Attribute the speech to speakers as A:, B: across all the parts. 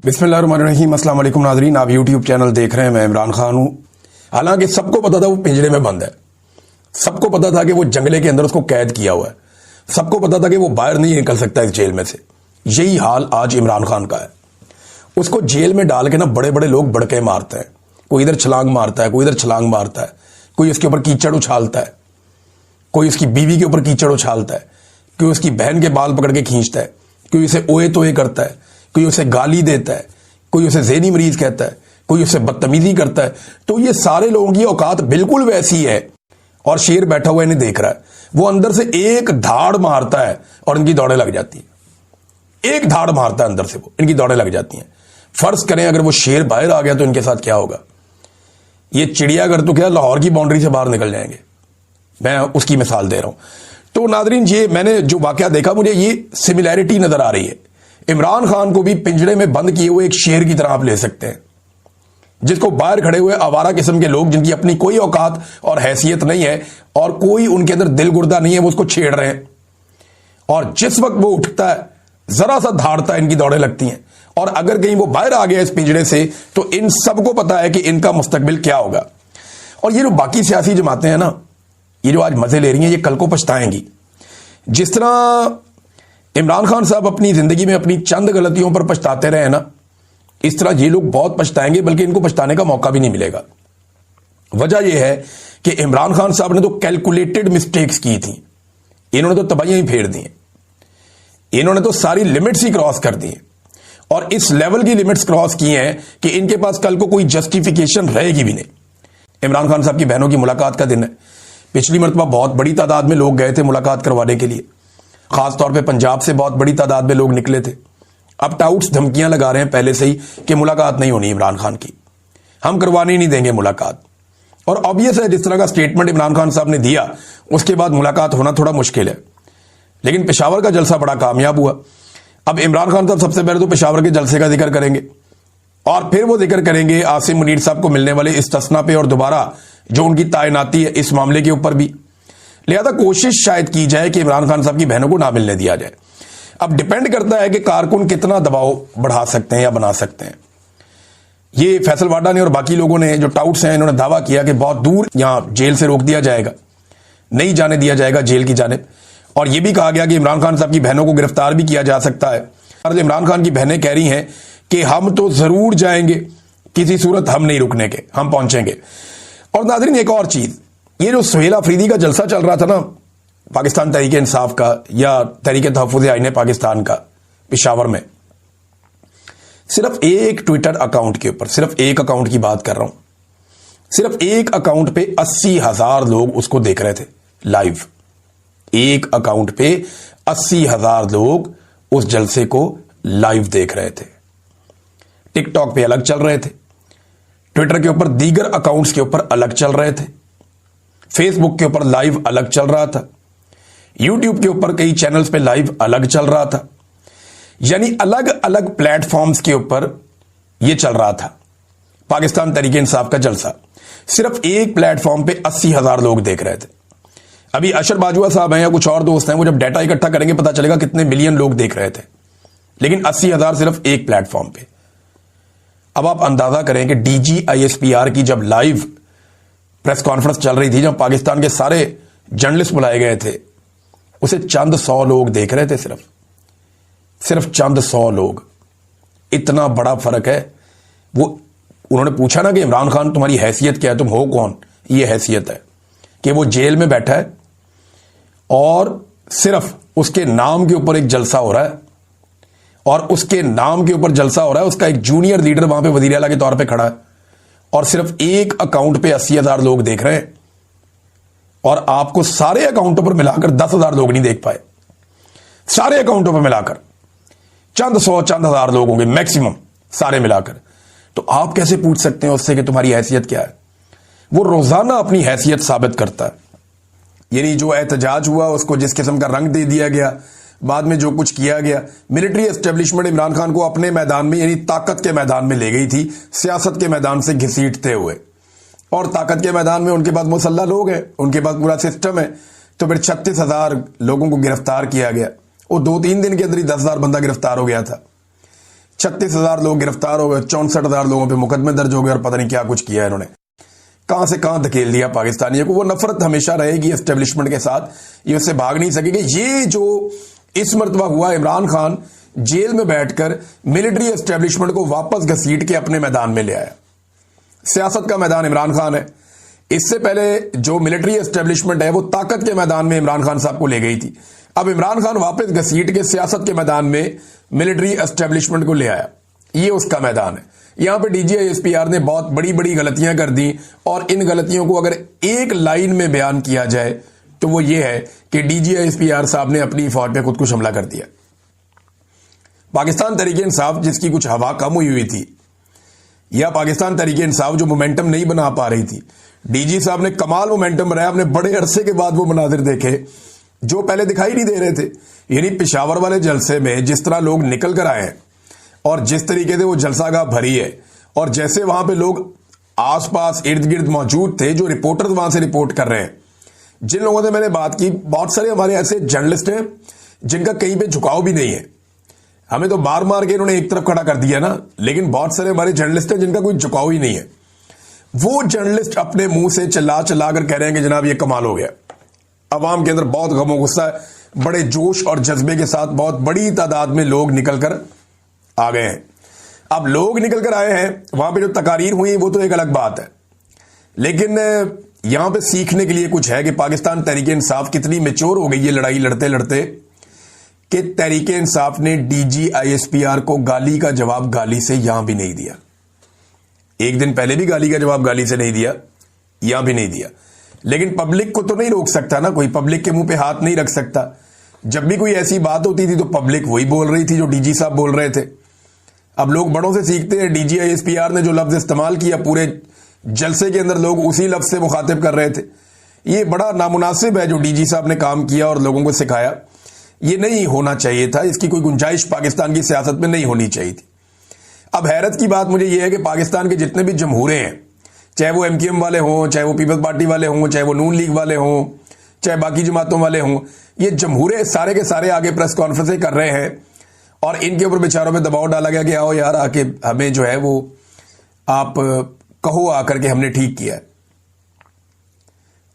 A: बिस्मिल्लाहिर्रहमानिर्रहीम। अस्सलाम वालेकुम नाज़रीन, आप यूट्यूब चैनल देख रहे हैं। मैं इमरान खान हूं। हालांकि सबको पता था वो पिंजरे में बंद है, सबको पता था कि वो जंगले के अंदर उसको कैद किया हुआ है, सबको पता था कि वो बाहर नहीं निकल सकता इस जेल में से। यही हाल आज इमरान खान का है। उसको जेल में डाल के ना बड़े बड़े लोग बड़के मारते हैं, कोई इधर छलांग मारता है, कोई इधर छलांग मारता है, कोई उसके ऊपर कीचड़ उछालता है, कोई उसकी बीवी के ऊपर कीचड़ उछालता है, कोई उसकी बहन के बाल पकड़ के खींचता है, कोई उसे ओए तोए करता है, कोई उसे गाली देता है, कोई उसे ज़हनी मरीज कहता है, कोई उसे बदतमीजी करता है। तो ये सारे लोगों की औकात बिल्कुल वैसी है। और शेर बैठा हुआ इन्हें देख रहा है, वो अंदर से एक धाड़ मारता है और इनकी दौड़े लग जाती है। एक धाड़ मारता है अंदर से, वो इनकी दौड़े लग जाती हैं। फर्ज करें अगर वो शेर बाहर आ गया तो इनके साथ क्या होगा। ये चिड़ियाघर तो क्या लाहौर की बाउंड्री से बाहर निकल जाएंगे। मैं उसकी मिसाल दे रहा हूं। तो नादरीन, ये मैंने जो वाकया देखा, मुझे ये सिमिलैरिटी नजर आ रही है। इमरान खान को भी पिंजरे में बंद किए हुए एक शेर की तरह आप ले सकते हैं, जिसको बाहर खड़े हुए आवारा किस्म के लोग, जिनकी अपनी कोई औकात और हैसियत नहीं है और कोई उनके अंदर दिल गुर्दा नहीं है, वो उसको छेड़ रहे हैं। और जिस वक्त वो उठता है, जरा सा धाड़ता है, इनकी दौड़े लगती हैं। और अगर कहीं वो बाहर आ गया इस पिंजरे से, तो इन सबको पता है कि इनका मुस्तकबिल क्या होगा। और ये जो बाकी सियासी जमातें हैं ना, ये जो आज मजे ले रही हैं, ये कल को पछताएंगी। जिस तरह इमरान खान साहब अपनी जिंदगी में अपनी चंद गलतियों पर पछताते रहे ना, इस तरह ये लोग बहुत पछताएंगे, बल्कि इनको पछताने का मौका भी नहीं मिलेगा। वजह यह है कि इमरान खान साहब ने तो कैलकुलेटेड मिस्टेक्स की थी, इन्होंने तो तबाहियां ही फेर दी, इन्होंने तो सारी लिमिट्स ही क्रॉस कर दी और इस लेवल की लिमिट्स क्रॉस की हैं कि इनके पास कल को कोई जस्टिफिकेशन रहेगी भी नहीं। इमरान खान साहब की बहनों की मुलाकात का दिन है। पिछली मरतबा बहुत बड़ी तादाद में लोग गए थे मुलाकात करवाने के लिए, खासतौर पे पंजाब से बहुत बड़ी तादाद में लोग निकले थे। अब टाउट्स धमकियां लगा रहे हैं पहले से ही कि मुलाकात नहीं होनी इमरान खान की, हम करवाने ही नहीं देंगे मुलाकात। और ऑब्वियस है, जिस तरह का स्टेटमेंट इमरान खान साहब ने दिया, उसके बाद मुलाकात होना थोड़ा मुश्किल है। लेकिन पेशावर का जलसा बड़ा कामयाब हुआ। अब इमरान खान साहब सबसे पहले तो पेशावर के जलसे का जिक्र करेंगे और फिर वो जिक्र करेंगे आसिम मुनीर साहब को मिलने वाले इस्तिस्ना पे और दोबारा जो उनकी तैनाती है इस मामले के ऊपर भी। लिहाजा कोशिश शायद की जाए कि इमरान खान साहब की बहनों को ना मिलने दिया जाए। अब डिपेंड करता है कि कारकुन कितना दबाव बढ़ा सकते हैं या बना सकते हैं। ये फैसल वाडा ने और बाकी लोगों ने जो टाउट्स हैं, इन्होंने दावा किया कि बहुत दूर यहां जेल से रोक दिया जाएगा, नहीं जाने दिया जाएगा जेल की जानिब। और यह भी कहा गया कि इमरान खान साहब की बहनों को गिरफ्तार भी किया जा सकता है। और इमरान खान की बहनें कह रही हैं कि हम तो जरूर जाएंगे, किसी सूरत हम नहीं रुकने के, हम पहुंचेंगे। और नाज़रीन, एक और चीज, ये जो सुहेल अफरीदी का जलसा चल रहा था ना, पाकिस्तान तहरीक इंसाफ का या तहरीक तहफ़्फ़ुज़ आईन पाकिस्तान का, पेशावर में, सिर्फ एक ट्विटर अकाउंट के ऊपर, सिर्फ एक अकाउंट की बात कर रहा हूं, सिर्फ एक अकाउंट पे 80,000 लोग उसको देख रहे थे लाइव। एक अकाउंट पे 80,000 लोग उस जलसे को लाइव देख रहे थे। टिकटॉक पे अलग चल रहे थे, ट्विटर के ऊपर दीगर अकाउंट्स के ऊपर अलग चल रहे थे, फेसबुक के ऊपर लाइव अलग चल रहा था, यूट्यूब के ऊपर कई चैनल्स पे लाइव अलग चल रहा था। यानी अलग अलग प्लेटफॉर्म्स के ऊपर यह चल रहा था पाकिस्तान तहरीक इंसाफ का जलसा। सिर्फ एक प्लेटफॉर्म पे 80,000 लोग देख रहे थे। अभी अशर बाजवा साहब हैं या कुछ और दोस्त हैं, वो जब डाटा इकट्ठा करेंगे पता चलेगा कितने मिलियन लोग देख रहे थे, लेकिन 80,000 सिर्फ एक प्लेटफॉर्म पे। अब आप अंदाजा करें कि DGISPR की जब लाइव प्रेस कॉन्फ्रेंस चल रही थी, जब पाकिस्तान के सारे जर्नलिस्ट बुलाए गए थे, उसे चंद 100 लोग देख रहे थे, सिर्फ चंद 100 लोग। इतना बड़ा फर्क है। वो उन्होंने पूछा ना कि इमरान खान तुम्हारी हैसियत क्या है, तुम हो कौन। ये हैसियत है कि वो जेल में बैठा है और सिर्फ उसके नाम के ऊपर एक जलसा हो रहा है, और उसके नाम के ऊपर जलसा हो रहा है, उसका एक जूनियर लीडर वहां पे वजीर आला के तौर पे खड़ा है, और सिर्फ एक अकाउंट पे 80,000 लोग देख रहे हैं। और आपको सारे अकाउंटों पर मिलाकर 10,000 लोग नहीं देख पाए। सारे अकाउंटों पर मिलाकर चंद 100 चंद हजार लोग होंगे मैक्सिमम, सारे मिलाकर। तो आप कैसे पूछ सकते हैं उससे कि तुम्हारी हैसियत क्या है। वो रोजाना अपनी हैसियत साबित करता है। यानी जो एहतजाज हुआ उसको जिस किस्म का रंग दे दिया गया, बाद में जो कुछ किया गया, मिलिट्री एस्टेब्लिशमेंट इमरान खान को अपने मैदान में यानी ताकत के मैदान में ले गई थी, सियासत के मैदान से घसीटते हुए। और ताकत के मैदान में उनके पास मुसल्ला लोग हैं, उनके पास पूरा सिस्टम है। तो फिर 36,000 लोगों को गिरफ्तार किया गया। वो 2-3 दिन के अंदर ही 10,000 बंदा गिरफ्तार हो गया था। 36,000 लोग गिरफ्तार हो गए, 64,000 लोगों पे मुकदमे दर्ज हो गए और पता नहीं क्या कुछ किया इन्होंने, कहां से कहां धकेल दिया पाकिस्तानियों को। वो नफरत हमेशा रहेगी एस्टेब्लिशमेंट के साथ, ये उससे भाग नहीं सकेगी। ये जो इस मर्तबा हुआ, इमरान खान जेल में बैठकर मिलिट्री एस्टेब्लिशमेंट को वापस घसीट के अपने मैदान में ले आया। सियासत का मैदान इमरान खान है। इससे पहले जो मिलिट्री एस्टेब्लिशमेंट है वो ताकत के मैदान में इमरान खान साहब को ले गई थी। अब इमरान खान वापस घसीट के सियासत के मैदान में मिलिट्री एस्टेब्लिशमेंट को ले आया। ये उसका मैदान है। यहां पे डीजीआईएसपीआर ने बहुत बड़ी बड़ी गलतियां कर दी और इन गलतियों को अगर एक लाइन में बयान किया जाए तो वो ये है कि डीजीआईएसपीआर साहब ने अपनी फौज पे खुदकुश हमला कर दिया। पाकिस्तान तहरीक इंसाफ जिसकी कुछ हवा कम हुई थी, या पाकिस्तान तहरीक इंसाफ जो मोमेंटम नहीं बना पा रही थी, डीजी साहब ने कमाल मोमेंटम बनाया। हमने बड़े अरसे के बाद वो मनाजिर देखे जो पहले दिखाई नहीं दे रहे थे। यानी पेशावर वाले जलसे में जिस तरह लोग निकल कर आए हैं और जिस तरीके से वो जलसागाह भरी है, और जैसे वहां पे लोग आसपास इर्द गिर्द मौजूद थे, जो रिपोर्टर्स वहां से रिपोर्ट कर रहे हैं, जिन लोगों से मैंने बात की, बहुत सारे हमारे ऐसे जर्नलिस्ट हैं जिनका कहीं पे झुकाव भी नहीं है। हमें तो मार मार के इन्होंने एक तरफ खड़ा कर दिया ना, लेकिन बहुत सारे हमारे जर्नलिस्ट हैं जिनका कोई झुकाव ही नहीं है। वो जर्नलिस्ट अपने मुंह से चिल्ला चिल्ला कर कह रहे हैं कि जनाब ये कमाल हो गया। अवाम के अंदर बहुत गम गुस्सा है, बड़े जोश और जज्बे के साथ बहुत बड़ी तादाद में लोग निकलकर आ गए हैं। अब लोग निकलकर आए हैं, वहां पे जो तकारीर हुई वो तो एक अलग बात है, लेकिन यहां पे सीखने के लिए कुछ है कि पाकिस्तान तहरीक इंसाफ कितनी मेच्योर हो गई है लड़ाई लड़ते लड़ते, कि तहरीक इंसाफ ने डीजीआईएसपीआर को गाली का जवाब गाली से यहां भी नहीं दिया। एक दिन पहले भी गाली का जवाब गाली से नहीं दिया, यहां भी नहीं दिया। लेकिन पब्लिक को तो नहीं रोक सकता ना कोई, पब्लिक के मुंह पे हाथ नहीं रख सकता। जब भी कोई ऐसी बात होती थी तो पब्लिक वही बोल रही थी जो डीजी साहब बोल रहे थे। अब लोग बड़ों से सीखते हैं। डीजीआईएसपीआर ने जो लफ्ज इस्तेमाल किया पूरे जलसे के अंदर, लोग उसी लफ्ज से मुखातिब कर रहे थे। ये बड़ा नामुनासिब है जो डीजी साहब ने काम किया और लोगों को सिखाया। ये नहीं होना चाहिए था, इसकी कोई गुंजाइश पाकिस्तान की सियासत में नहीं होनी चाहिए थी। अब हैरत की बात मुझे यह है कि पाकिस्तान के जितने भी जमहूरे हैं, चाहे वो एमक्यूएम वाले हों, चाहे वो पीपल्स पार्टी वाले हों, चाहे वो नून लीग वाले हों, चाहे बाकी जमातों वाले हों, ये जमहूरे सारे के सारे आगे प्रेस कॉन्फ्रेंसें कर रहे हैं और इनके ऊपर बेचारों पे दबाव डाला गया कि आओ यार आके हमें जो है वो आप कहो आकर के हमने ठीक किया है।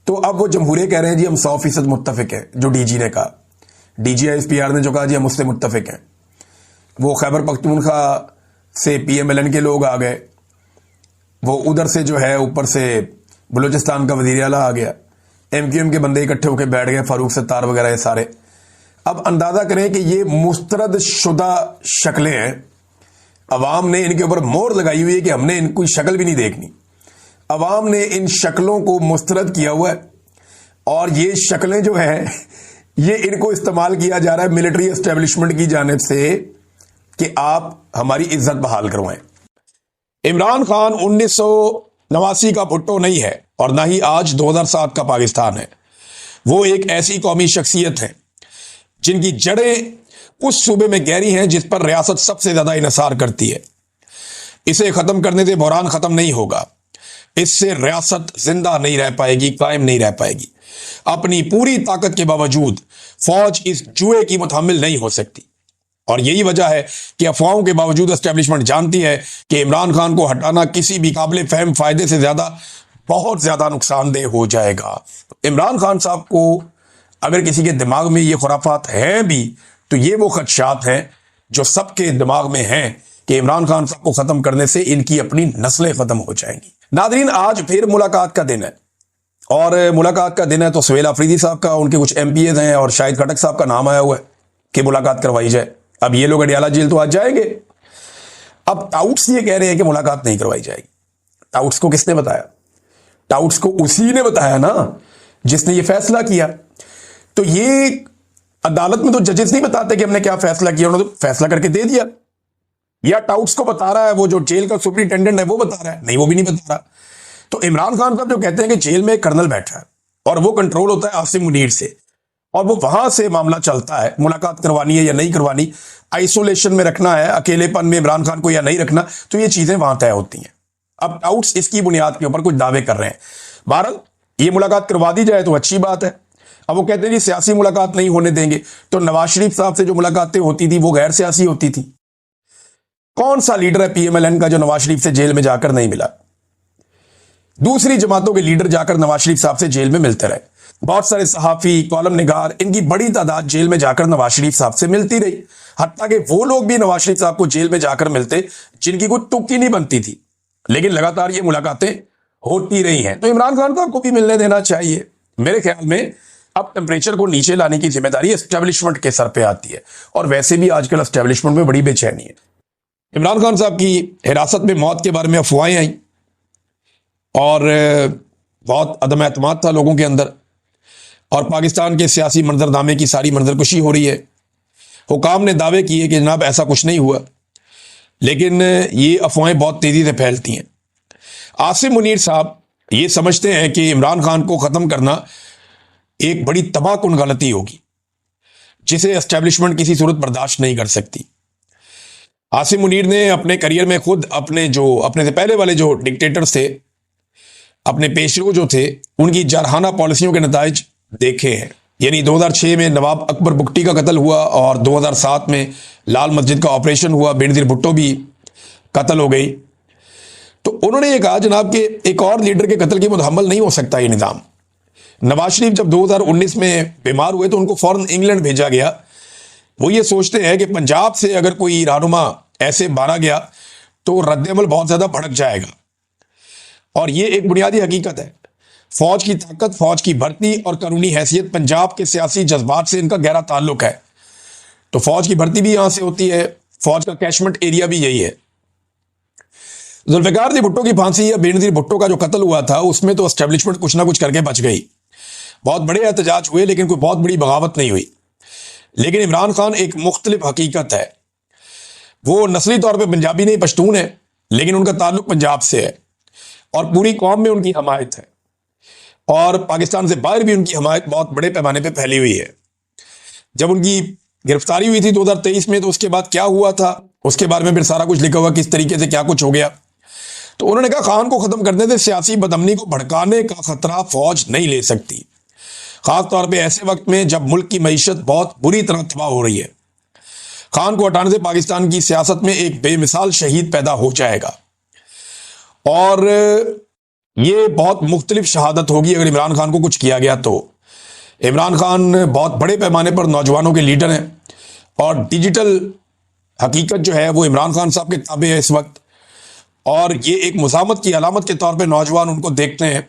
A: तो अब वो जमहूरे कह रहे हैं जी हम 100% मुत्तफिक हैं, जो डीजी ने कहा, डीजीआईएसपीआर ने जो कहा जी हम उससे मुत्तफिक हैं। वो खैबर पख्तूनख्वा से पीएमएलएन के लोग आ गए, वो उधर से जो है ऊपर से बलूचिस्तान का वजीर आला आ गया, एमक्यूएम के बंदे इकट्ठे होकर बैठ गए, फारूक सत्तार वगैरह ये सारे। अब अंदाजा करें कि ये मुस्तरद शुदा शक्लें हैं। अवाम ने इनके ऊपर मोहर लगाई हुई है कि हमने इनकी शक्ल भी नहीं देखनी। अवाम ने इन शक्लों को मुस्तरद किया हुआ है और ये शक्लें जो है ये इनको इस्तेमाल किया जा रहा है मिलिट्री एस्टेब्लिशमेंट की जानिब से कि आप हमारी इज्जत बहाल करवाएं। इमरान खान 1989 का भुट्टो नहीं है और ना ही आज 2007 का पाकिस्तान है। वो एक ऐसी कौमी शख्सियत है जिनकी जड़ें उस सूबे में गहरी हैं जिस पर रियासत सबसे ज्यादा इन्हिसार करती है। इसे खत्म करने से बहरान खत्म नहीं होगा, इससे रियासत जिंदा नहीं रह पाएगी, कायम नहीं रह पाएगी। अपनी पूरी ताकत के बावजूद फौज इस जुए की मुतहम्मिल नहीं हो सकती और यही वजह है कि अफवाहों के बावजूद एस्टेब्लिशमेंट जानती है कि इमरान खान को हटाना किसी भी काबिल फहम फायदे से ज्यादा बहुत ज्यादा नुकसानदेह हो जाएगा। इमरान खान साहब को अगर किसी के दिमाग में ये खुराफात हैं भी तो ये वो खदशात हैं जो सबके दिमाग में हैं कि इमरान खान साहब को खत्म करने से इनकी अपनी नस्लें खत्म हो जाएंगी। नादरीन, आज फिर मुलाकात का दिन है और मुलाकात का दिन है तो सुहेल अफरीदी साहब का, उनके कुछ एमपीएज हैं और शाहिद खटक साहब का नाम आया हुआ है कि मुलाकात करवाई जाए। अब ये लोग अडियाला जेल तो आज जाएंगे। अब टाउट्स ये कह रहे हैं कि मुलाकात नहीं करवाई जाएगी। टाउट्स को किसने बताया? टाउट्स को उसी ने बताया ना जिसने ये फैसला किया। तो ये अदालत में तो जजेस नहीं बताते कि हमने क्या फैसला किया, उन्होंने तो फैसला करके दे दिया। या टाउट्स को बता रहा है वो जो जेल का सुपरिटेंडेंट है वो बता रहा है? नहीं, वो भी नहीं बता रहा। तो इमरान खान साहब जो कहते हैं कि जेल में एक कर्नल बैठा है और वो कंट्रोल होता है आसिम मुनीर से और वो वहां से मामला चलता है, मुलाकात करवानी है या नहीं करवानी, आइसोलेशन में रखना है, अकेलेपन में इमरान खान को या नहीं रखना, तो ये चीजें वहां तय होती हैं। अब टाउट्स इसकी बुनियाद के ऊपर कुछ दावे कर रहे हैं। बहरहाल ये मुलाकात करवा दी जाए तो अच्छी बात है। अब वो कहते हैं जी सियासी मुलाकात नहीं होने देंगे, तो नवाज शरीफ साहब से जो मुलाकातें होती थी वो गैर सियासी होती थी। कौन सा लीडर है पीएमएलएन का जो नवाज शरीफ से जेल में जाकर नहीं मिला? दूसरी जमातों के लीडर जाकर नवाज शरीफ साहब से जेल में मिलते रहे। बहुत सारे सहाफी, कॉलम निगार, इनकी बड़ी तादाद जेल में जाकर नवाज शरीफ साहब से मिलती रही। हत्ता कि वो लोग भी नवाज शरीफ साहब को जेल में जाकर मिलते जिनकी कोई तुक्की नहीं बनती थी, लेकिन लगातार ये मुलाकातें होती रही हैं। तो इमरान खान साहब को भी मिलने देना चाहिए। मेरे ख्याल में अब टेम्परेचर को नीचे लाने की जिम्मेदारी एस्टेब्लिशमेंट के सर पे आती है, और वैसे भी आजकल एस्टेब्लिशमेंट में बड़ी बेचैनी है। इमरान खान साहब की हिरासत में मौत के बारे में अफवाहें आई और बहुत अदम एतमाद था लोगों के अंदर, और पाकिस्तान के सियासी मंजरनामे की सारी मंजरकुशी हो रही है। हुकाम ने दावे किए कि जनाब ऐसा कुछ नहीं हुआ, लेकिन ये अफवाहें बहुत तेजी से फैलती हैं। आसिम मुनीर साहब ये समझते हैं कि इमरान खान को ख़त्म करना एक बड़ी तबाहकुन गलती होगी, जिसे एस्टेब्लिशमेंट किसी सूरत बर्दाश्त नहीं कर सकती। आसिम मुनीर ने अपने करियर में खुद अपने से पहले वाले जो डिक्टेटर्स थे, अपने पेशरो जो थे, उनकी जारहाना पॉलिसियों के नताइज देखे हैं। यानी 2006 में नवाब अकबर बुगटी का कत्ल हुआ और 2007 में लाल मस्जिद का ऑपरेशन हुआ, बेनजीर भुट्टो भी कत्ल हो गई। तो उन्होंने ये कहा जनाब कि एक और लीडर के कत्ल की मुतहम्मल नहीं हो सकता ये निज़ाम। नवाज शरीफ जब 2019 में बीमार हुए तो उनको फौरन इंग्लैंड भेजा गया। वो ये सोचते हैं कि पंजाब से अगर कोई रहनुमा ऐसे मारा गया तो रद्द-ए-अमल बहुत ज़्यादा भड़क जाएगा, और ये एक बुनियादी हकीकत है। फौज की ताकत, फौज की भर्ती और कानूनी हैसियत, पंजाब के सियासी जज्बात से इनका गहरा ताल्लुक है। तो फौज की भर्ती भी यहां से होती है, फौज का कैशमेंट एरिया भी यही है। जुल्फिकार भुट्टो की फांसी या बेनजीर भुट्टो का जो कत्ल हुआ था, उसमें तो एस्टेब्लिशमेंट कुछ ना कुछ करके बच गई। बहुत बड़े एहतजाज हुए, लेकिन कोई बहुत बड़ी बगावत नहीं हुई। लेकिन इमरान खान एक मुख्तलिफ हकीकत है। वो नस्ली तौर पे पंजाबी नहीं, पश्तून है, लेकिन उनका ताल्लुक पंजाब से है और पूरी कौम में उनकी हमायत है, और पाकिस्तान से बाहर भी उनकी हमायत बहुत बड़े पैमाने पे फैली हुई है। जब उनकी गिरफ्तारी हुई थी 2023 में, तो उसके बाद क्या हुआ था उसके बारे में फिर सारा कुछ लिखा हुआ, किस तरीके से क्या कुछ हो गया। तो उन्होंने कहा खान को खत्म करने से सियासी बदअमनी को भड़काने का खतरा फौज नहीं ले सकती, खास तौर पे ऐसे वक्त में जब मुल्क की मईशत बहुत बुरी तरह तबाह हो रही है। खान को हटाने से पाकिस्तान की सियासत में एक बेमिसाल शहीद पैदा हो जाएगा, और ये बहुत मुख्तलिफ शहादत होगी अगर इमरान खान को कुछ किया गया तो। इमरान खान बहुत बड़े पैमाने पर नौजवानों के लीडर हैं, और डिजिटल हकीकत जो है वो इमरान खान साहब के ताबे है इस वक्त, और ये एक मुज़ामत की अलामत के तौर पे नौजवान उनको देखते हैं।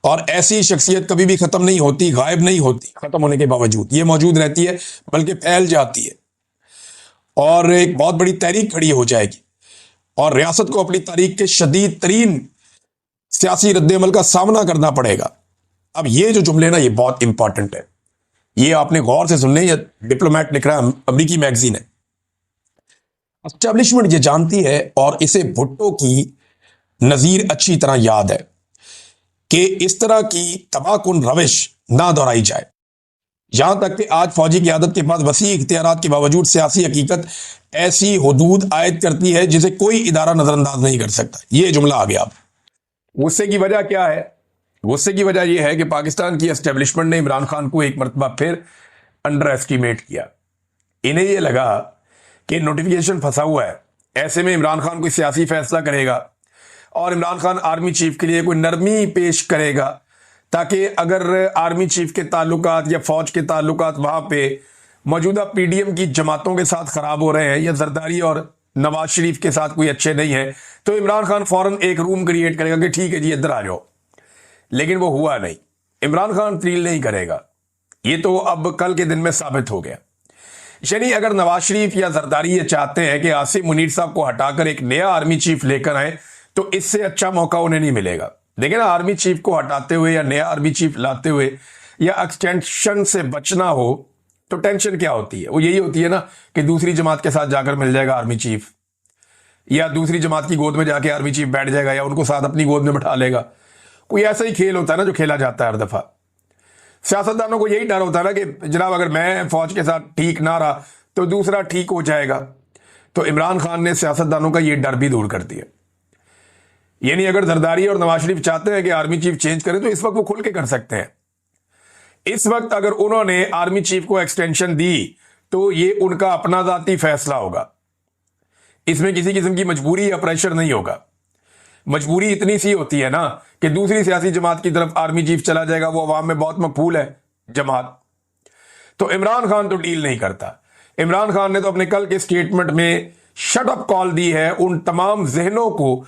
A: और ऐसी शख्सियत कभी भी ख़त्म नहीं होती, गायब नहीं होती, ख़त्म होने के बावजूद ये मौजूद रहती है, बल्कि फैल जाती है, और एक बहुत बड़ी तहरीक खड़ी हो जाएगी, और रियासत को अपनी तारीख के शदीद तरीन सियासी रद्द-ए-अमल का सामना करना पड़ेगा। अब ये जो जुमले ना, ये बहुत इंपॉर्टेंट है, ये आपने गौर से सुनने। ये डिप्लोमेट लिख रहा है, अमरीकी मैगजीन है। एस्टेब्लिशमेंट ये जानती है, और इसे भुट्टो की नज़ीर अच्छी तरह याद है, कि इस तरह की तबाहकुन रविश ना दोहराई जाए। यहां तक कि आज फौजी क़यादत के पास वसी इख्तियारात के बावजूद सियासी हकीकत ऐसी हुदूद आयद करती है जिसे कोई इदारा नजरअंदाज नहीं कर सकता। ये जुमला आ गया। गुस्से की वजह क्या है? गुस्से की वजह यह है कि पाकिस्तान की एस्टेब्लिशमेंट ने इमरान खान को एक मरतबा फिर अंडर एस्टिमेट किया। इन्हें यह लगा कि नोटिफिकेशन फंसा हुआ है, ऐसे में इमरान खान कोई सियासी फैसला करेगा, और इमरान खान आर्मी चीफ के लिए कोई नरमी पेश करेगा, ताकि अगर आर्मी चीफ के ताल्लुकात या फौज के ताल्लुकात वहां पे मौजूदा पीडीएम की जमातों के साथ खराब हो रहे हैं, या जरदारी और नवाज शरीफ के साथ कोई अच्छे नहीं है, तो इमरान खान फौरन एक रूम क्रिएट करेगा कि ठीक है जी इधर आ जाओ। लेकिन वो हुआ नहीं। इमरान खान तरील नहीं करेगा, ये तो अब कल के दिन में साबित हो गया। यानी अगर नवाज शरीफ या जरदारी ये चाहते हैं कि आसिम मुनीर साहब को हटाकर एक नया आर्मी चीफ लेकर आए, तो इससे अच्छा मौका उन्हें नहीं मिलेगा। देखिए ना, आर्मी चीफ को हटाते हुए या नया आर्मी चीफ लाते हुए या एक्सटेंशन से बचना हो तो टेंशन क्या होती है? वो यही होती है ना कि दूसरी जमात के साथ जाकर मिल जाएगा आर्मी चीफ, या दूसरी जमात की गोद में जाके आर्मी चीफ बैठ जाएगा, या उनको साथ अपनी गोद में बैठा लेगा। कोई ऐसा ही खेल होता है ना जो खेला जाता है हर दफा। सियासतदानों को यही डर होता है ना कि जनाब अगर मैं फौज के साथ ठीक ना रहा तो दूसरा ठीक हो जाएगा। तो इमरान खान ने सियासतदानों का ये डर भी दूर कर दिया। यानी अगर जरदारी और नवाज शरीफ चाहते हैं कि आर्मी चीफ चेंज करें तो इस वक्त वो खुल के कर सकते हैं। इस वक्त अगर उन्होंने आर्मी चीफ को एक्सटेंशन दी तो ये उनका अपना जाती फैसला होगा। इसमें किसी किस्म की मजबूरी या प्रेशर नहीं होगा। मजबूरी इतनी सी होती है ना कि दूसरी सियासी जमात की तरफ आर्मी चीफ चला जाएगा, वो अवाम में बहुत मकबूल है जमात। तो इमरान खान तो डील नहीं करता। इमरान खान ने तो अपने कल के स्टेटमेंट में शट अप कॉल दी है उन तमाम जहनों को